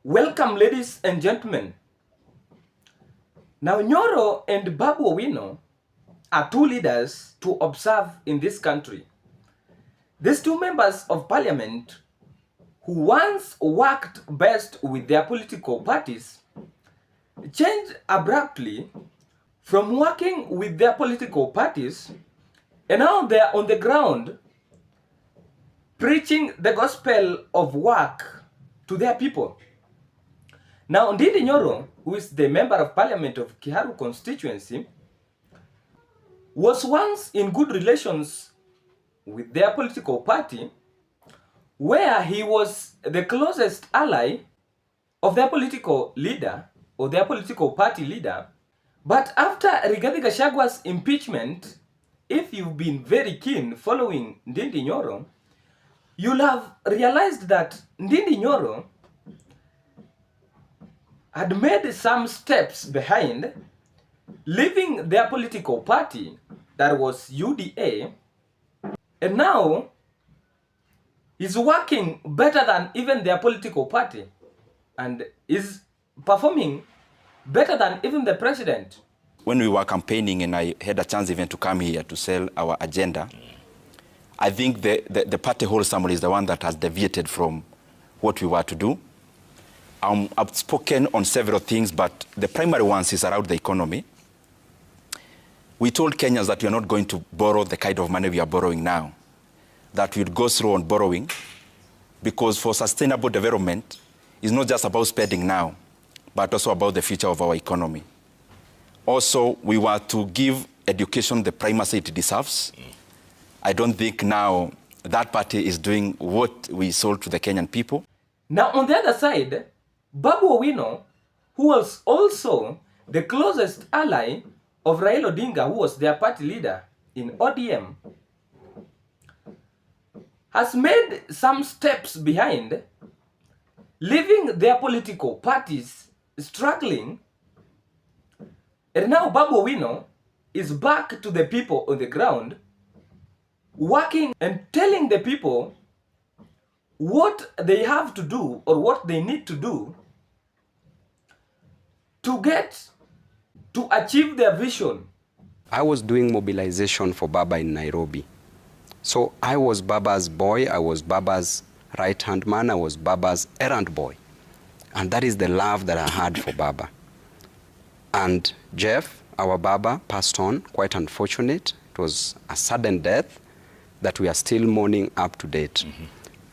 Welcome, ladies and gentlemen. Now, Nyoro and Babu Owino are two leaders to observe in this country. These two members of parliament who once worked best with their political parties changed abruptly from working with their political parties, and now they are on the ground preaching the gospel of work to their people. Now, Ndindi Nyoro, who is the member of parliament of Kiharu constituency, was once in good relations with their political party, where he was the closest ally of their political leader or their political party leader. But after Rigathi Gachagwa's impeachment, if you've been very keen following Ndindi Nyoro, you'll have realized that Ndindi Nyoro had made some steps behind, leaving their political party, that was UDA, and now is working better than even their political party and is performing better than even the president. When we were campaigning and I had a chance even to come here to sell our agenda, I think the party wholesome is the one that has deviated from what we were to do. I've spoken on several things, but the primary ones is around the economy. We told Kenyans that we are not going to borrow the kind of money we are borrowing now, that we'd go through on borrowing, because for sustainable development, it's not just about spending now, but also about the future of our economy. Also, we were to give education the primacy it deserves. I don't think now that party is doing what we sold to the Kenyan people. Now, on the other side, Babu Owino, who was also the closest ally of Raila Odinga, who was their party leader in ODM, has made some steps behind, leaving their political parties struggling. And now Babu Owino is back to the people on the ground, working and telling the people what they have to do or what they need to do to achieve their vision. I was doing mobilization for Baba in Nairobi. So I was Baba's boy, I was Baba's right-hand man, I was Baba's errand boy. And that is the love that I had for Baba. And Jeff, our Baba, passed on, quite unfortunate. It was a sudden death that we are still mourning up to date.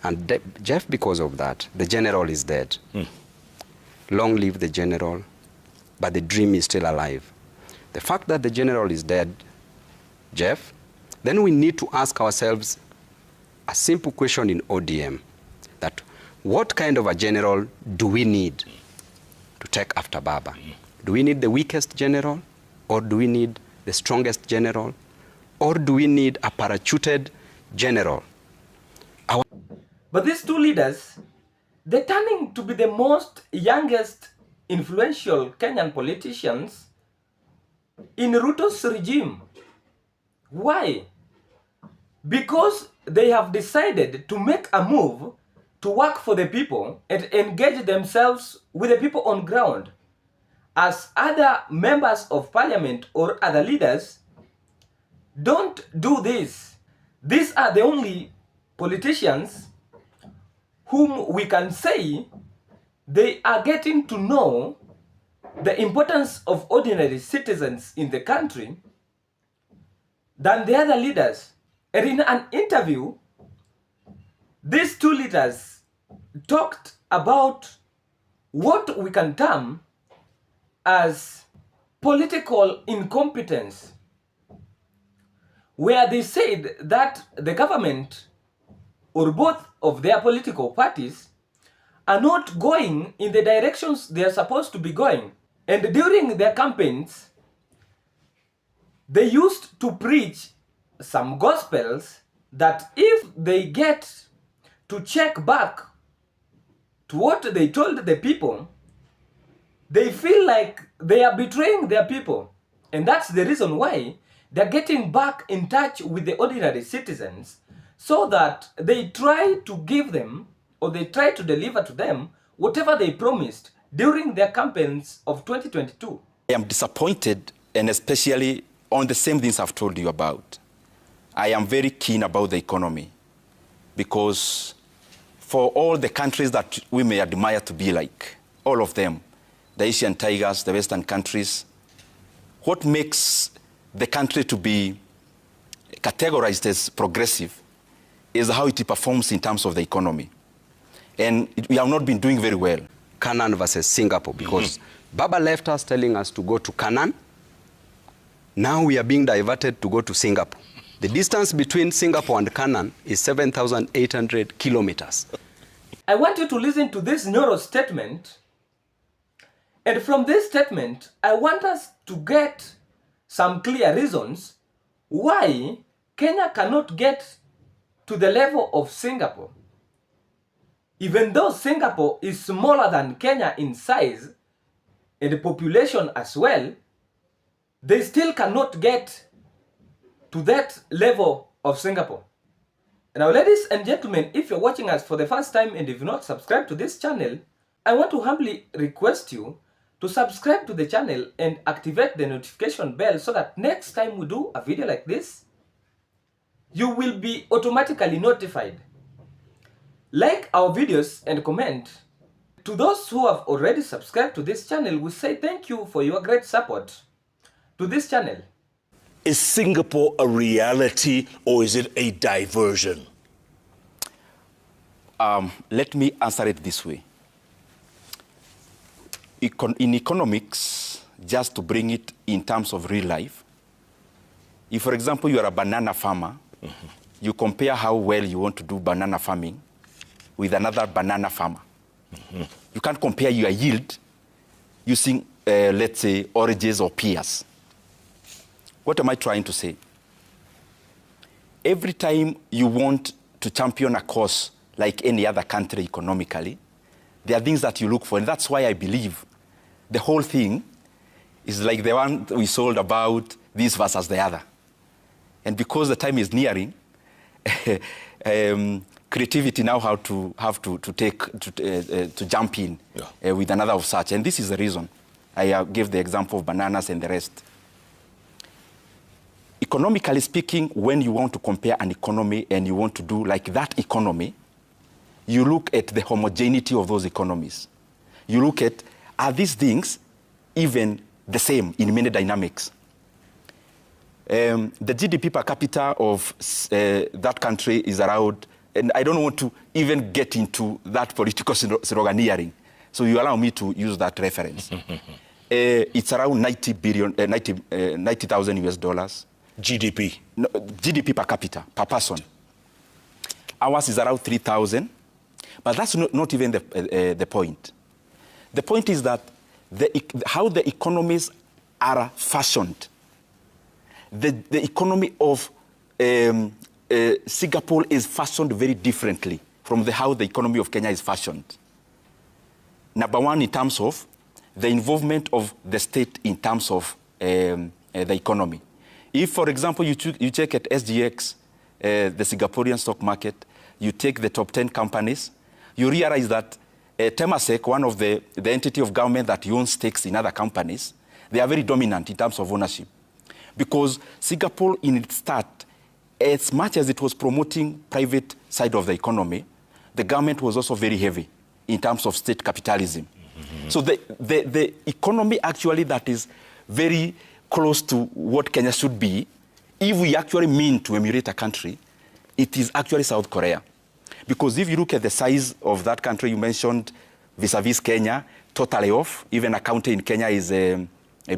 And Jeff, because of that, the general is dead. Long live the general, but the dream is still alive. The fact that the general is dead, Jeff, then we need to ask ourselves a simple question in ODM, that what kind of a general do we need to take after Baba? Do we need the weakest general, or do we need the strongest general, or do we need a parachuted general? But these two leaders, they're turning to be the most youngest influential Kenyan politicians in Ruto's regime. Why? Because they have decided to make a move to work for the people and engage themselves with the people on ground. As other members of parliament or other leaders don't do this. These are the only politicians whom we can say they are getting to know the importance of ordinary citizens in the country than the other leaders. And in an interview, these two leaders talked about what we can term as political incompetence, where they said that the government or both of their political parties are not going in the directions they are supposed to be going. And during their campaigns, they used to preach some gospels that if they get to check back to what they told the people, they feel like they are betraying their people. And that's the reason why they're getting back in touch with the ordinary citizens, so that they try to give them, or they try to deliver to them, whatever they promised during their campaigns of 2022. I am disappointed, and especially on the same things I've told you about. I am very keen about the economy because for all the countries that we may admire to be like, all of them, the Asian tigers, the Western countries, what makes the country to be categorized as progressive is how it performs in terms of the economy. And we have not been doing very well. Canaan versus Singapore, because Baba left us telling us to go to Canaan. Now we are being diverted to go to Singapore. The distance between Singapore and Canaan is 7,800 kilometers. I want you to listen to this narrow statement. And from this statement, I want us to get some clear reasons why Kenya cannot get to the level of Singapore. Even though Singapore is smaller than Kenya in size and population as well, they still cannot get to that level of Singapore. Now, ladies and gentlemen, if you're watching us for the first time and you've not subscribed to this channel, I want to humbly request you to subscribe to the channel and activate the notification bell so that next time we do a video like this, you will be automatically notified. Like our videos and comment. To those who have already subscribed to this channel, we say thank you for your great support to this channel. Is Singapore a reality or is it a diversion? Let me answer it this way. In economics, just to bring it in terms of real life, if, for example, you are a banana farmer, you compare how well you want to do banana farming with another banana farmer. You can't compare your yield using, let's say, oranges or pears. What am I trying to say? Every time you want to champion a cause like any other country economically, there are things that you look for. And that's why I believe the whole thing is like the one we sold about this versus the other. And because the time is nearing, creativity now have to jump in with another of such. And this is the reason. I gave the example of bananas and the rest. Economically speaking, when you want to compare an economy and you want to do like that economy, you look at the homogeneity of those economies. You look at, are these things even the same in many dynamics? The GDP per capita of that country is around, and I don't want to even get into that political sloganeering, so you allow me to use that reference. It's around 90,000 US dollars. GDP? No, GDP per capita, per person. Ours is around 3,000, but that's not even the point. The point is that how the economies are fashioned. The economy of Singapore is fashioned very differently from how the economy of Kenya is fashioned. Number one, in terms of the involvement of the state in terms of the economy. If, for example, you check at SGX, the Singaporean stock market, you take the top 10 companies, you realize that Temasek, one of the entity of government that owns stakes in other companies, they are very dominant in terms of ownership. Because Singapore, in its start, as much as it was promoting private side of the economy, the government was also very heavy in terms of state capitalism. So the economy actually that is very close to what Kenya should be, if we actually mean to emulate a country, it is actually South Korea. Because if you look at the size of that country you mentioned vis-a-vis Kenya, totally off. Even a county in Kenya is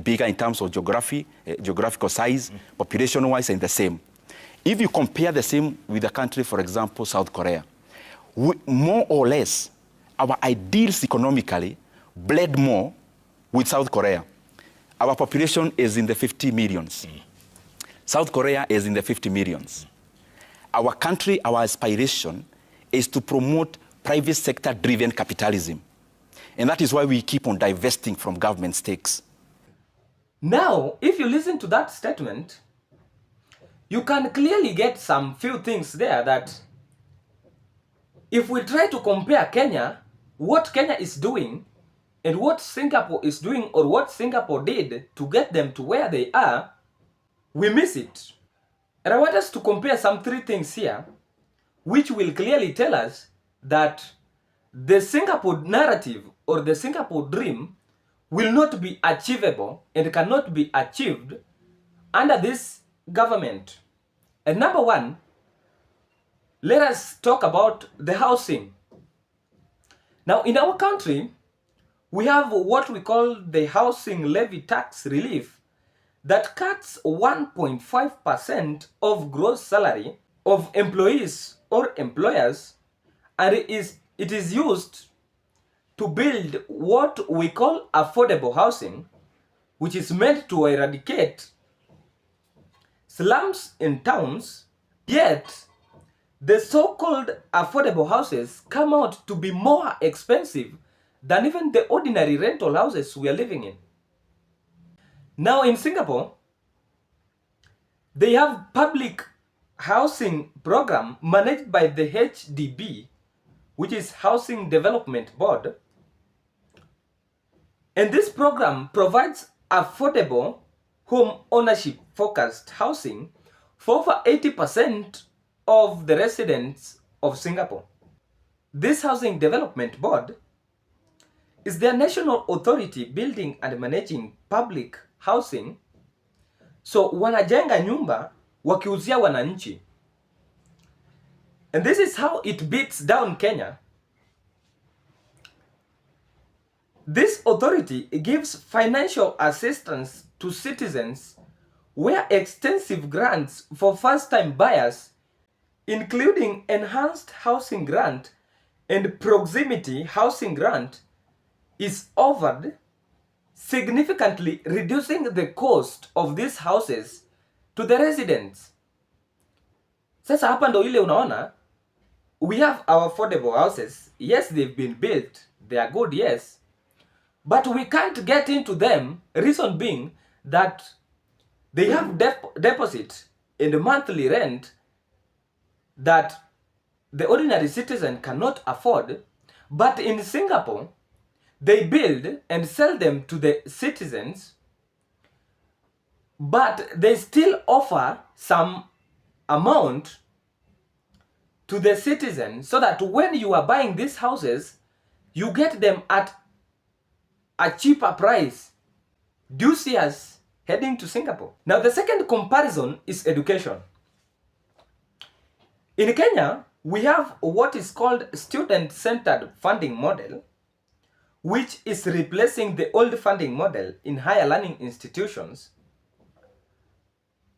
bigger in terms of geographical size, population-wise, and the same. If you compare the same with a country, for example, South Korea, more or less, our ideals economically bled more with South Korea. Our population is in the 50 millions. South Korea is in the 50 millions. Our country, our aspiration is to promote private sector-driven capitalism. And that is why we keep on divesting from government stakes. Now, if you listen to that statement, you can clearly get some few things there that if we try to compare Kenya what Kenya is doing and what Singapore is doing, or what Singapore did to get them to where they are, we miss it. And I want us to compare some three things here, which will clearly tell us that the Singapore narrative or the Singapore dream will not be achievable and cannot be achieved under this government. And number one, let us talk about the housing. Now, in our country, we have what we call the housing levy tax relief that cuts 1.5% of gross salary of employees or employers, and it is used to build what we call affordable housing, which is meant to eradicate slums in towns. Yet the so-called affordable houses come out to be more expensive than even the ordinary rental houses we are living in. Now in Singapore, they have public housing program managed by the HDB, which is Housing Development Board. And this program provides affordable home ownership focused housing for over 80% of the residents of Singapore. This Housing Development Board is their national authority building and managing public housing. So wanajenga nyumba wakiuzia wananchi. And this is how it beats down Kenya. This authority gives financial assistance to citizens where extensive grants for first-time buyers, including enhanced housing grant and proximity housing grant, is offered, significantly reducing the cost of these houses to the residents. Sasa hapa ndo ile unaona, we have our affordable houses. Yes, they've been built. They are good, yes. But we can't get into them, reason being that they have deposit and monthly rent that the ordinary citizen cannot afford. But in Singapore, they build and sell them to the citizens, but they still offer some amount to the citizen so that when you are buying these houses, you get them at a cheaper price. Do you see us heading to Singapore? Now, the second comparison is education. In Kenya, we have what is called student-centered funding model, which is replacing the old funding model in higher learning institutions.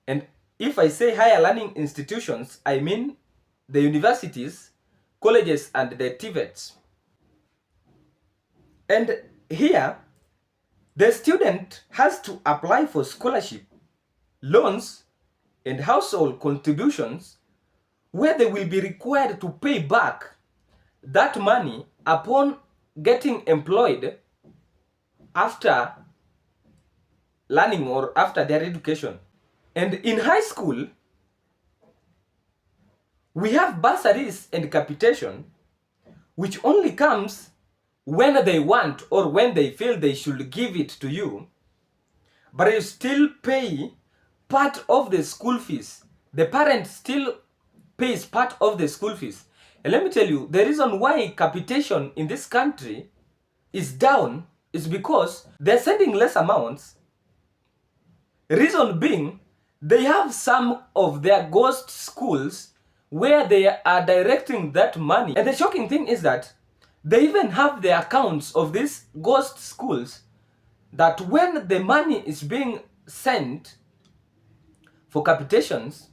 And if I say higher learning institutions, I mean the universities, colleges, and the TVETs. And here, the student has to apply for scholarship, loans, and household contributions, where they will be required to pay back that money upon getting employed after learning or after their education. And in high school, we have bursaries and capitation, which only comes when they want or when they feel they should give it to you, but you still pay part of the school fees. The parent still pays part of the school fees. And let me tell you, the reason why capitation in this country is down is because they're sending less amounts. Reason being, they have some of their ghost schools where they are directing that money. And the shocking thing is that they even have the accounts of these ghost schools, that when the money is being sent for capitations,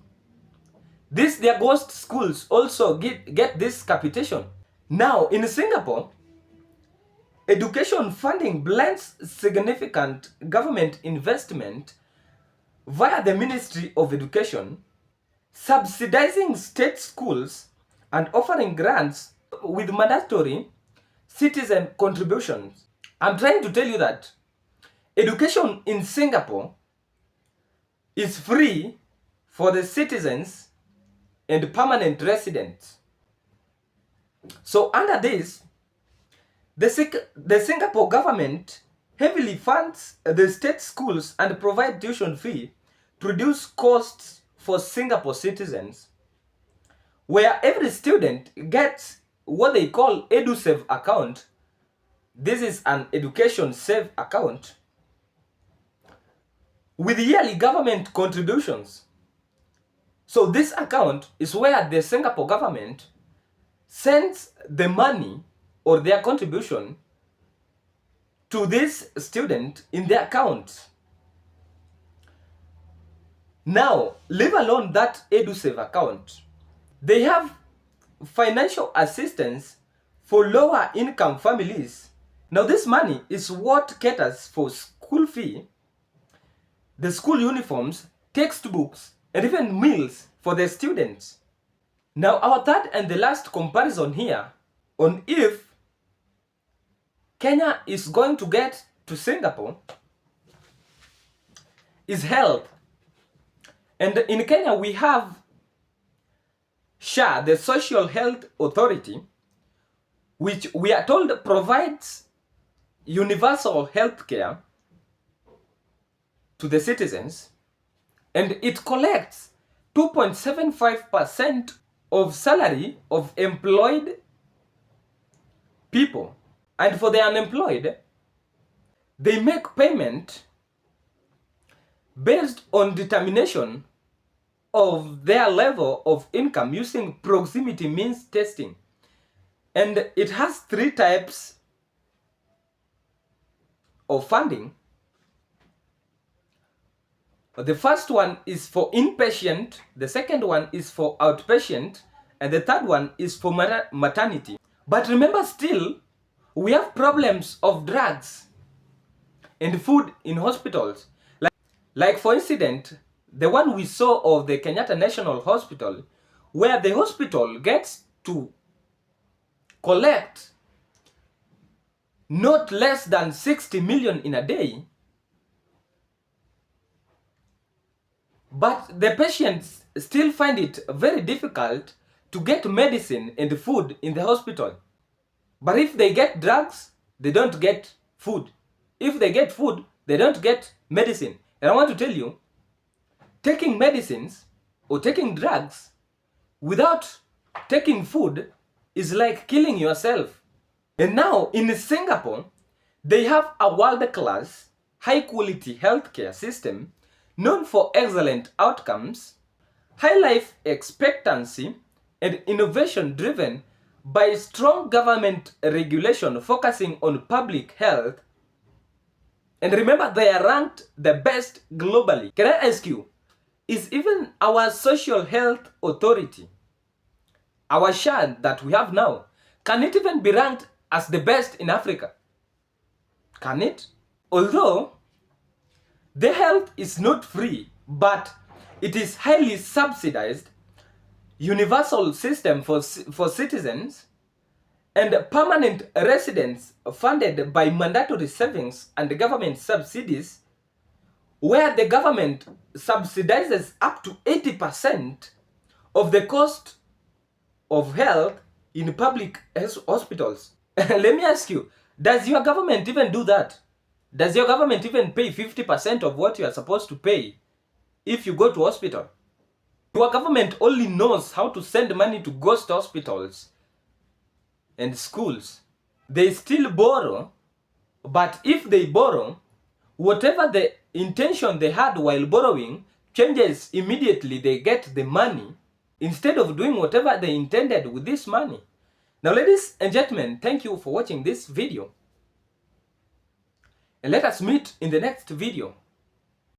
their ghost schools also get this capitation. Now, in Singapore, education funding blends significant government investment via the Ministry of Education, subsidizing state schools and offering grants with mandatory citizen contributions. I'm trying to tell you that education in Singapore is free for the citizens and permanent residents. So under this, The Singapore government heavily funds the state schools and provide tuition fee to reduce costs for Singapore citizens, where every student gets what they call EduSave account. This is an education save account with yearly government contributions. So this account is where the Singapore government sends the money or their contribution to this student in their account. Now, leave alone that EduSave account. They have financial assistance for lower income families. Now, this money is what caters for school fee, the school uniforms, textbooks, and even meals for the students. Now, our third and the last comparison here on if Kenya is going to get to Singapore is health. And in Kenya, we have SHA, the Social Health Authority, which we are told provides universal health care to the citizens, and it collects 2.75% of salary of employed people. And for the unemployed, they make payment based on determination of their level of income using proximity means testing. And it has 3 types of funding. The first one is for inpatient, the second one is for outpatient, and the third one is for maternity. But remember, still, we have problems of drugs and food in hospitals. Like for instance, the one we saw of the Kenyatta National Hospital, where the hospital gets to collect not less than 60 million in a day, but the patients still find it very difficult to get medicine and food in the hospital. But if they get drugs, they don't get food. If they get food, they don't get medicine. And I want to tell you, taking medicines or taking drugs without taking food is like killing yourself. And now in Singapore, they have a world-class, high-quality healthcare system known for excellent outcomes, high life expectancy, and innovation driven by strong government regulation focusing on public health. And remember, they are ranked the best globally. Can I ask you, is even our social health authority, our SHA that we have now, can it even be ranked as the best in Africa? Can it? Although the health is not free, but it is highly subsidized, universal system for citizens, and permanent residents funded by mandatory savings and government subsidies, where the government subsidizes up to 80% of the cost of health in public hospitals. Let me ask you, does your government even do that? Does your government even pay 50% of what you are supposed to pay if you go to hospital? Your government only knows how to send money to ghost hospitals and schools. They still borrow, but if they borrow, whatever the intention they had while borrowing changes immediately. They get the money instead of doing whatever they intended with this money. Now, ladies and gentlemen, thank you for watching this video. And let us meet in the next video.